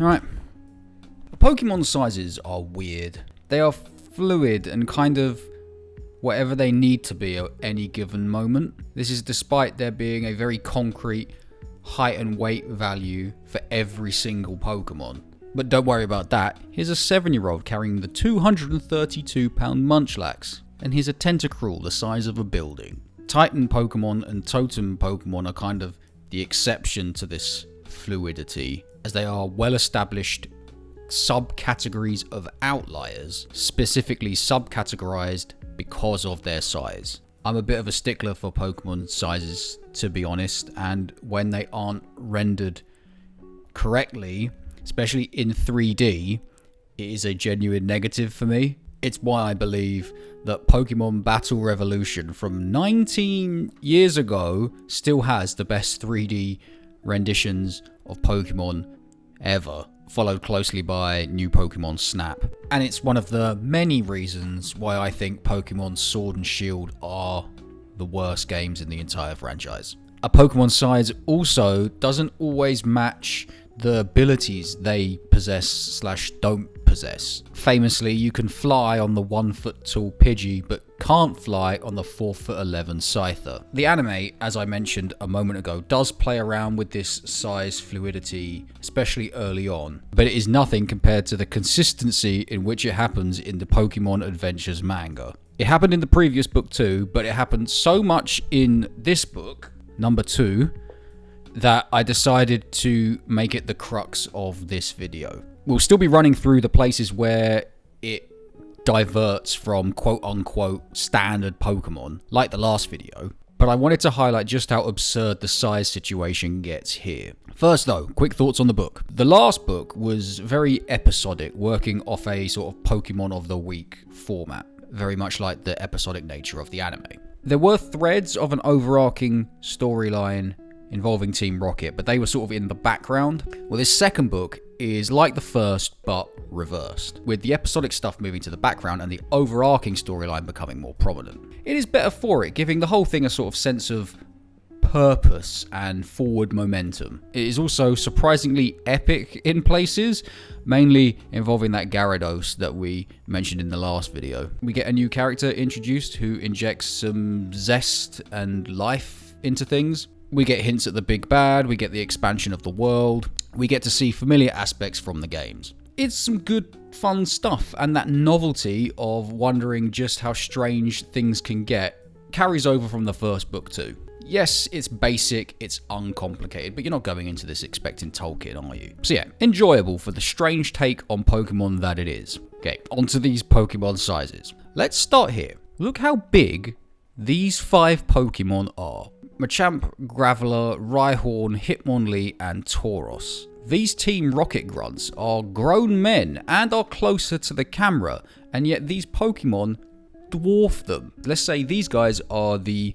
Alright. Pokemon sizes are weird. They are fluid and kind of whatever they need to be at any given moment. This is despite there being a very concrete height and weight value for every single Pokemon. But don't worry about that. Here's a 7-year-old carrying the 232-pound Munchlax, and here's a Tentacruel the size of a building. Titan Pokemon and Totem Pokemon are kind of the exception to this fluidity, as they are well-established subcategories of outliers, specifically subcategorized because of their size. I'm a bit of a stickler for Pokemon sizes, to be honest, and when they aren't rendered correctly, especially in 3D, it is a genuine negative for me. It's why I believe that Pokemon Battle Revolution from 19 years ago still has the best 3D renditions of Pokemon ever, followed closely by New Pokemon Snap. And it's one of the many reasons why I think Pokemon Sword and Shield are the worst games in the entire franchise. A Pokemon size also doesn't always match the abilities they possess/don't possess. Famously, you can fly on the 1-foot tall Pidgey, but can't fly on the 4'11" Scyther. The anime, as I mentioned a moment ago, does play around with this size fluidity, especially early on, but it is nothing compared to the consistency in which it happens in the Pokemon Adventures manga. It happened in the previous book too, but it happened so much in this book, number 2, that I decided to make it the crux of this video. We'll still be running through the places where it diverts from quote-unquote standard Pokemon, like the last video, but I wanted to highlight just how absurd the size situation gets here. First though, quick thoughts on the book. The last book was very episodic, working off a sort of Pokemon of the Week format, very much like the episodic nature of the anime. There were threads of an overarching storyline involving Team Rocket, but they were sort of in the background. Well, this second book is like the first, but reversed, with the episodic stuff moving to the background and the overarching storyline becoming more prominent. It is better for it, giving the whole thing a sort of sense of purpose and forward momentum. It is also surprisingly epic in places, mainly involving that Gyarados that we mentioned in the last video. We get a new character introduced who injects some zest and life into things. We get hints at the big bad, we get the expansion of the world, we get to see familiar aspects from the games. It's some good, fun stuff, and that novelty of wondering just how strange things can get carries over from the first book too. Yes, it's basic, it's uncomplicated, but you're not going into this expecting Tolkien, are you? So yeah, enjoyable for the strange take on Pokemon that it is. Okay, onto these Pokemon sizes. Let's start here. Look how big these 5 Pokemon are. Machamp, Graveler, Rhyhorn, Hitmonlee, and Tauros. These Team Rocket grunts are grown men and are closer to the camera, and yet these Pokemon dwarf them. Let's say these guys are the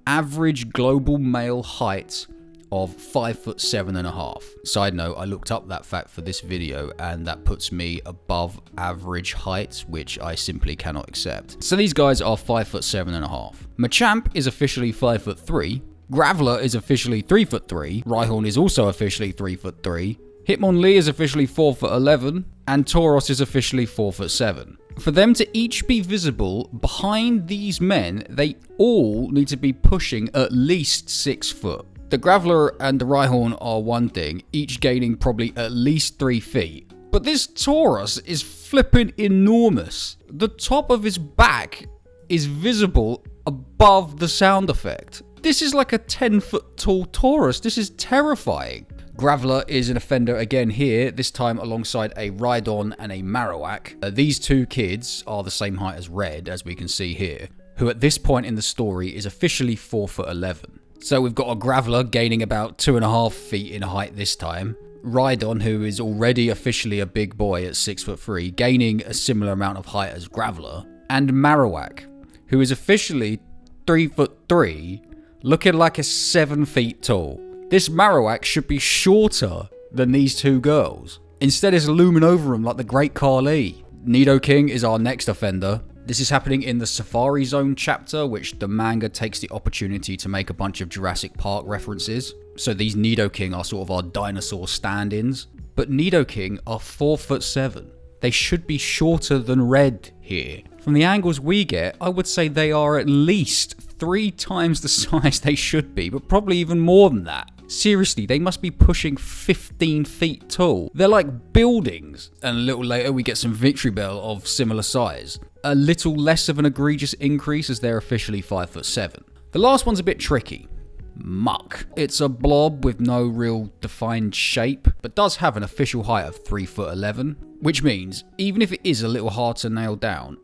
average global male height of 5'7.5". Side note, I looked up that fact for this video and that puts me above average height, which I simply cannot accept. So these guys are 5'7.5". Machamp is officially 5'3". Graveler is officially 3'3". Rhyhorn is also officially 3'3". Hitmonlee is officially 4'11", and Tauros is officially 4'7". For them to each be visible behind these men, they all need to be pushing at least 6 foot. The Graveler and the Rhyhorn are one thing, each gaining probably at least 3 feet. But this Tauros is flipping enormous. The top of his back is visible above the sound effect. This is like a 10-foot tall Tauros. This is terrifying. Graveler is an offender again here, this time alongside a Rhydon and a Marowak. These two kids are the same height as Red, as we can see here, who at this point in the story is officially 4'11". So we've got a Graveler gaining about 2.5 feet in height this time. Rhydon, who is already officially a big boy at 6'3", gaining a similar amount of height as Graveler. And Marowak, who is officially 3'3", looking like a 7 feet tall. This Marowak should be shorter than these two girls. Instead, it's looming over them like the Great Khali. Nidoking is our next offender. This is happening in the Safari Zone chapter, which the manga takes the opportunity to make a bunch of Jurassic Park references. So these Nidoking are sort of our dinosaur stand-ins. but Nidoking are 4'7". They should be shorter than Red here. From the angles we get, I would say they are at least 3 times the size they should be, but probably even more than that. Seriously, they must be pushing 15 feet tall. They're like buildings. And a little later we get some Victory Bell of similar size. A little less of an egregious increase as they're officially 5'7". The last one's a bit tricky. Muck. It's a blob with no real defined shape, but does have an official height of 3'11", which means, even if it is a little hard to nail down,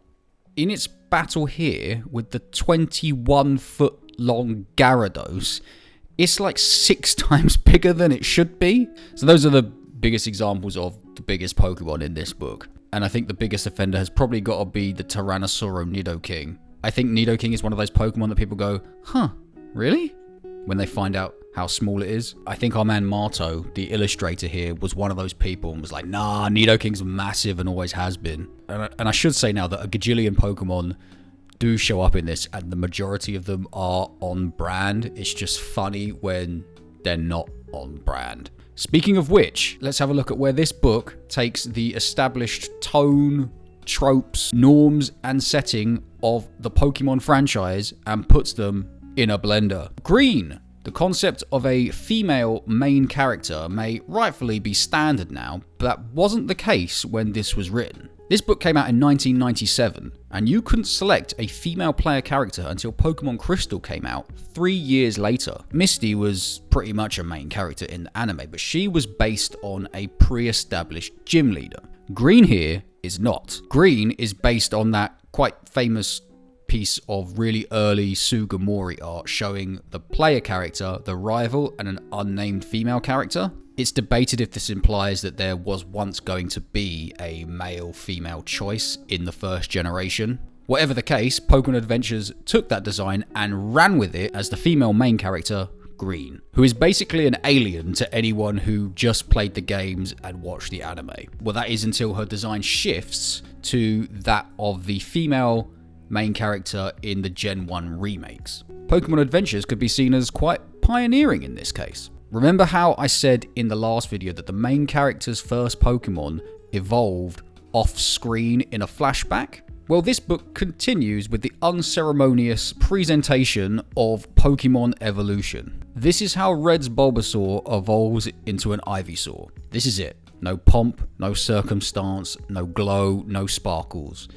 in its battle here with the 21-foot long Gyarados, it's like 6 times bigger than it should be. So those are the biggest examples of the biggest Pokemon in this book. And I think the biggest offender has probably got to be the Tyrannosaurus Nidoking. I think Nidoking is one of those Pokemon that people go, huh, really? When they find out how small it is. I think our man Marto, the illustrator here, was one of those people and was like, nah, Nidoking's massive and always has been. And I should say now that a gajillion Pokemon do show up in this, and the majority of them are on brand. It's just funny when they're not on brand. Speaking of which, let's have a look at where this book takes the established tone, tropes, norms, and setting of the Pokemon franchise and puts them in a blender. Green. The concept of a female main character may rightfully be standard now, but that wasn't the case when this was written. This book came out in 1997, and you couldn't select a female player character until Pokemon Crystal came out 3 years later. Misty was pretty much a main character in the anime, but she was based on a pre-established gym leader. Green here is not. Green is based on that quite famous piece of really early Sugimori art showing the player character, the rival, and an unnamed female character. It's debated if this implies that there was once going to be a male-female choice in the first generation. Whatever the case, Pokemon Adventures took that design and ran with it as the female main character, Green, who is basically an alien to anyone who just played the games and watched the anime. Well, that is until her design shifts to that of the female main character in the Gen 1 remakes. Pokemon Adventures could be seen as quite pioneering in this case. Remember how I said in the last video that the main character's first Pokemon evolved off-screen in a flashback? Well, this book continues with the unceremonious presentation of Pokemon evolution. This is how Red's Bulbasaur evolves into an Ivysaur. This is it. No pomp, no circumstance, no glow, no sparkles.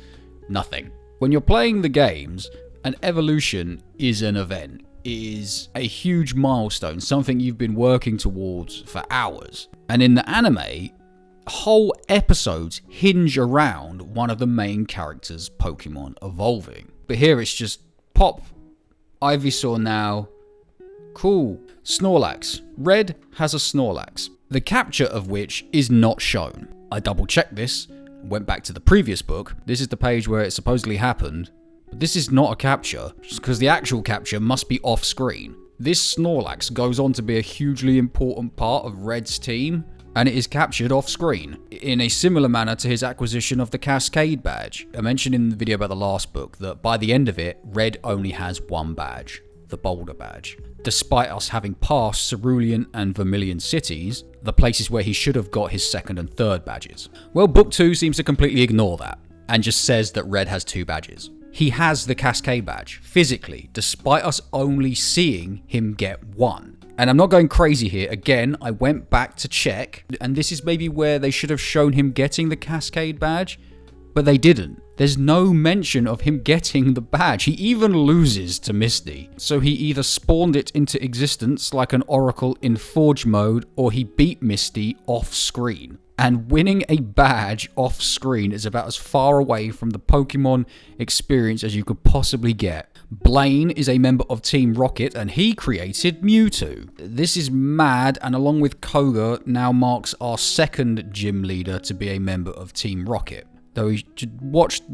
Nothing. When you're playing the games, an evolution is an event. It is a huge milestone, something you've been working towards for hours. And in the anime, whole episodes hinge around one of the main characters' Pokemon evolving. But here it's just pop, Ivysaur now, cool. Snorlax. Red has a Snorlax, the capture of which is not shown. I double checked this, went back to the previous book. This is the page where it supposedly happened. But this is not a capture, because the actual capture must be off screen. This Snorlax goes on to be a hugely important part of Red's team, and it is captured off screen, in a similar manner to his acquisition of the Cascade badge. I mentioned in the video about the last book that by the end of it, Red only has one badge, the Boulder badge. Despite us having passed Cerulean and Vermilion cities, the places where he should have got his second and third badges. Well, book 2 seems to completely ignore that, and just says that Red has 2 badges. He has the Cascade badge, physically, despite us only seeing him get 1. And I'm not going crazy here. Again, I went back to check, and this is maybe where they should have shown him getting the Cascade badge, but they didn't. There's no mention of him getting the badge. He even loses to Misty. So he either spawned it into existence like an oracle in Forge mode, or he beat Misty off screen. And winning a badge off screen is about as far away from the Pokemon experience as you could possibly get. Blaine is a member of Team Rocket, and he created Mewtwo. This is mad, and along with Koga, now marks our second gym leader to be a member of Team Rocket. Though you should watch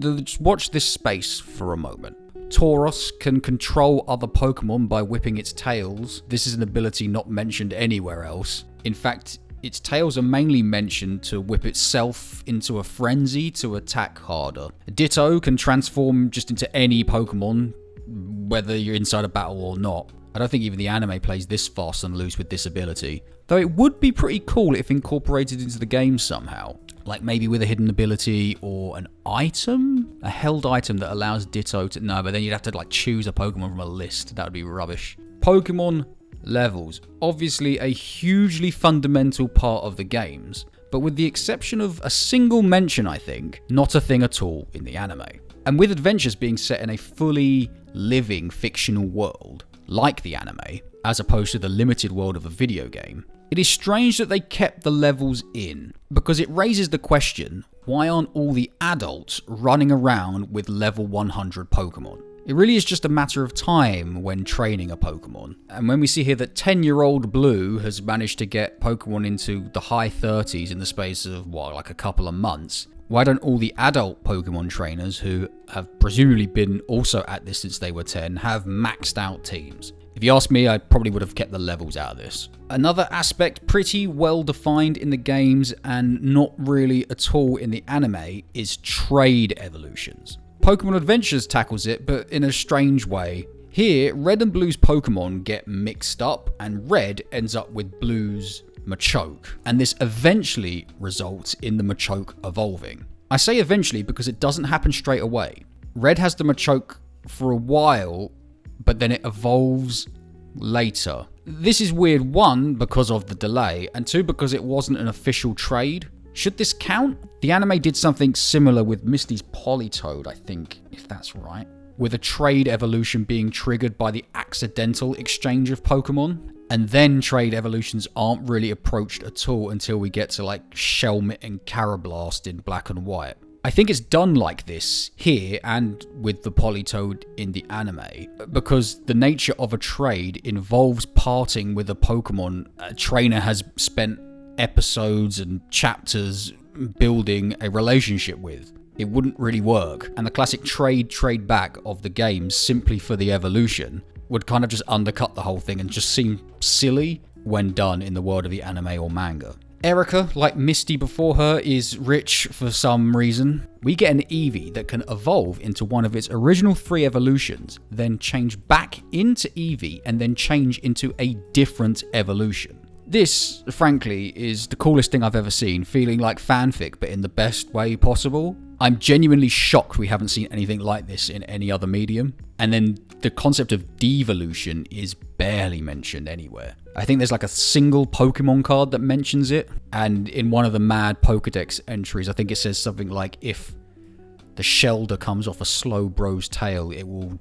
this space for a moment. Tauros can control other Pokemon by whipping its tails. This is an ability not mentioned anywhere else. In fact, its tails are mainly mentioned to whip itself into a frenzy to attack harder. Ditto can transform just into any Pokemon, whether you're inside a battle or not. I don't think even the anime plays this fast and loose with this ability. Though it would be pretty cool if incorporated into the game somehow. Like maybe with a hidden ability or an item? A held item that allows Ditto to... No, but then you'd have to like choose a Pokemon from a list. That would be rubbish. Pokemon levels. Obviously a hugely fundamental part of the games. But with the exception of a single mention, I think, not a thing at all in the anime. And with adventures being set in a fully living fictional world, like the anime, as opposed to the limited world of a video game, it is strange that they kept the levels in, because it raises the question, why aren't all the adults running around with level 100 Pokemon? It really is just a matter of time when training a Pokemon. And when we see here that 10-year-old Blue has managed to get Pokemon into the high 30s in the space of, what, like a couple of months, why don't all the adult Pokemon trainers, who have presumably been also at this since they were 10, have maxed out teams? If you ask me, I probably would have kept the levels out of this. Another aspect pretty well defined in the games and not really at all in the anime is trade evolutions. Pokemon Adventures tackles it, but in a strange way. Here, Red and Blue's Pokemon get mixed up, and Red ends up with Blue's Machoke, and this eventually results in the Machoke evolving. I say eventually because it doesn't happen straight away. Red has the Machoke for a while, but then it evolves later. This is weird, one, because of the delay, and two, because it wasn't an official trade. Should this count? The anime did something similar with Misty's Politoed, I think, if that's right, with a trade evolution being triggered by the accidental exchange of Pokemon. And then trade evolutions aren't really approached at all until we get to like Shelmet and Carablast in Black and White. I think it's done like this here and with the Politoed in the anime, because the nature of a trade involves parting with a Pokemon a trainer has spent episodes and chapters building a relationship with. It wouldn't really work, and the classic trade back of the game simply for the evolution would kind of just undercut the whole thing and just seem silly when done in the world of the anime or manga. Erica, like Misty before her, is rich for some reason. We get an Eevee that can evolve into one of its original 3 evolutions, then change back into Eevee, and then change into a different evolution. This, frankly, is the coolest thing I've ever seen, feeling like fanfic, but in the best way possible. I'm genuinely shocked we haven't seen anything like this in any other medium. And then the concept of devolution is barely mentioned anywhere. I think there's like a single Pokemon card that mentions it, and in one of the mad Pokedex entries, I think it says something like, if the Shelder comes off a Slowbro's tail, it will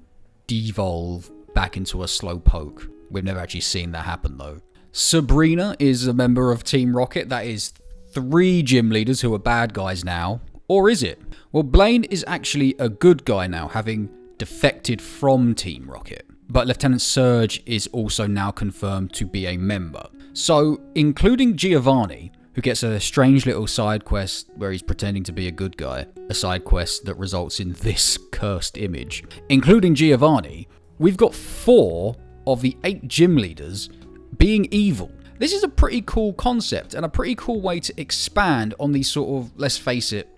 devolve back into a Slowpoke. We've never actually seen that happen though. Sabrina is a member of Team Rocket. That is 3 gym leaders who are bad guys now. Or is it? Well, Blaine is actually a good guy now, having defected from Team Rocket. But Lieutenant Surge is also now confirmed to be a member. So, including Giovanni, who gets a strange little side quest where he's pretending to be a good guy, a side quest that results in this cursed image. Including Giovanni, we've got 4 of the 8 gym leaders being evil. This is a pretty cool concept and a pretty cool way to expand on these sort of, let's face it,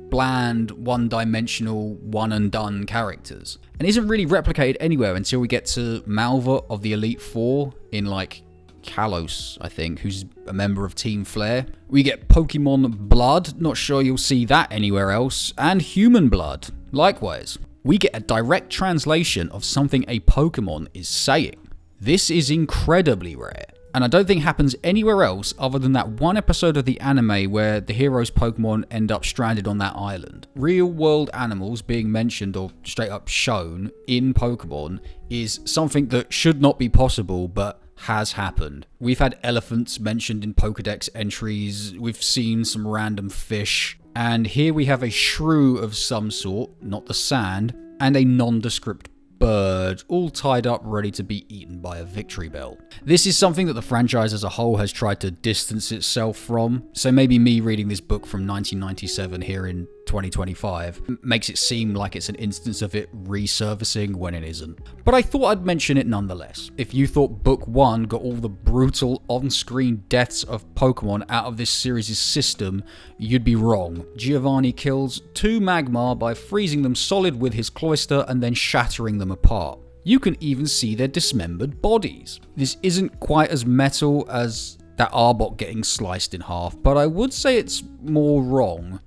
bland, one-dimensional, one-and-done characters. And isn't really replicated anywhere until we get to Malva of the Elite Four in, like, Kalos, I think, who's a member of Team Flare. We get Pokemon Blood, not sure you'll see that anywhere else, and Human Blood, likewise. We get a direct translation of something a Pokemon is saying. This is incredibly rare, and I don't think happens anywhere else other than that one episode of the anime where the hero's Pokemon end up stranded on that island. Real world animals being mentioned or straight up shown in Pokemon is something that should not be possible, but has happened. We've had elephants mentioned in Pokedex entries, we've seen some random fish, and here we have a shrew of some sort, not the sand, and a nondescript bird, all tied up ready to be eaten by a victory bell. This is something that the franchise as a whole has tried to distance itself from, so maybe me reading this book from 1997 here in 2025 makes it seem like it's an instance of it resurfacing when it isn't. But I thought I'd mention it nonetheless. If you thought book 1 got all the brutal on-screen deaths of Pokemon out of this series' system, you'd be wrong. Giovanni kills 2 Magmar by freezing them solid with his cloister and then shattering them apart. You can even see their dismembered bodies. This isn't quite as metal as that Arbok getting sliced in half, but I would say it's more wrong,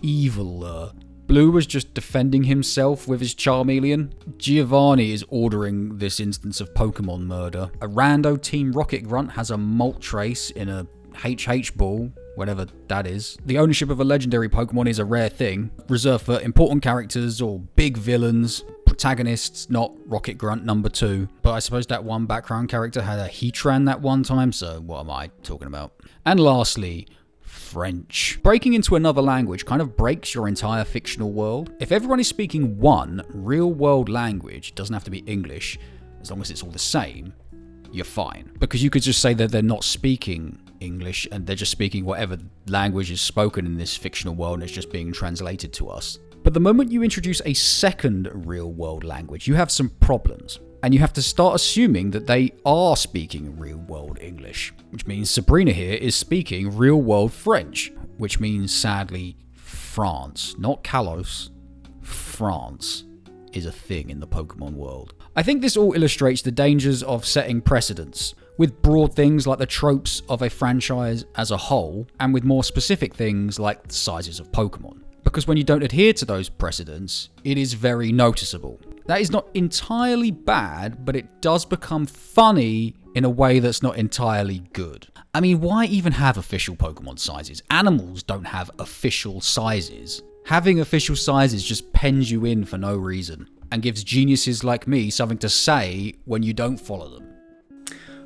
eviler. Blue was just defending himself with his Charmeleon. Giovanni is ordering this instance of Pokemon murder. A rando Team Rocket Grunt has a Moltres in a HH ball, whatever that is. The ownership of a legendary Pokemon is a rare thing, reserved for important characters or big villains. Protagonists, not Rocket Grunt number 2. But I suppose that one background character had a Heatran that one time, so what am I talking about? And lastly, French. Breaking into another language kind of breaks your entire fictional world. If everyone is speaking one real-world language, doesn't have to be English, as long as it's all the same, you're fine. Because you could just say that they're not speaking English and they're just speaking whatever language is spoken in this fictional world and it's just being translated to us. But the moment you introduce a second real-world language, you have some problems. And you have to start assuming that they are speaking real-world English, which means Sabrina here is speaking real-world French, which means, sadly, France, not Kalos, France is a thing in the Pokemon world. I think this all illustrates the dangers of setting precedents, with broad things like the tropes of a franchise as a whole, and with more specific things like the sizes of Pokemon. Because when you don't adhere to those precedents, it is very noticeable. That is not entirely bad, but it does become funny in a way that's not entirely good. I mean, why even have official Pokemon sizes? Animals don't have official sizes. Having official sizes just pens you in for no reason, and gives geniuses like me something to say when you don't follow them.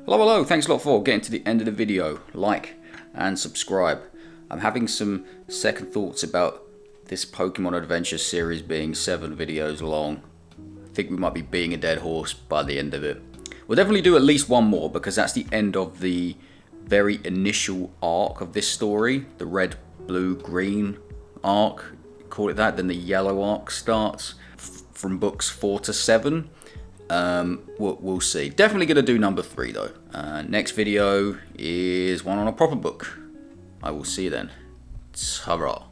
Hello, thanks a lot for getting to the end of the video. Like and subscribe. I'm having some second thoughts about this Pokemon Adventure series being 7 videos long. I think we might be beating a dead horse by the end of it. We'll definitely do at least one more because that's the end of the very initial arc of this story. The red, blue, green arc, call it that. Then the yellow arc starts from books 4 to 7. We'll see. Definitely going to do number 3 though. Next video is one on a proper book. I will see you then. Ta-ra.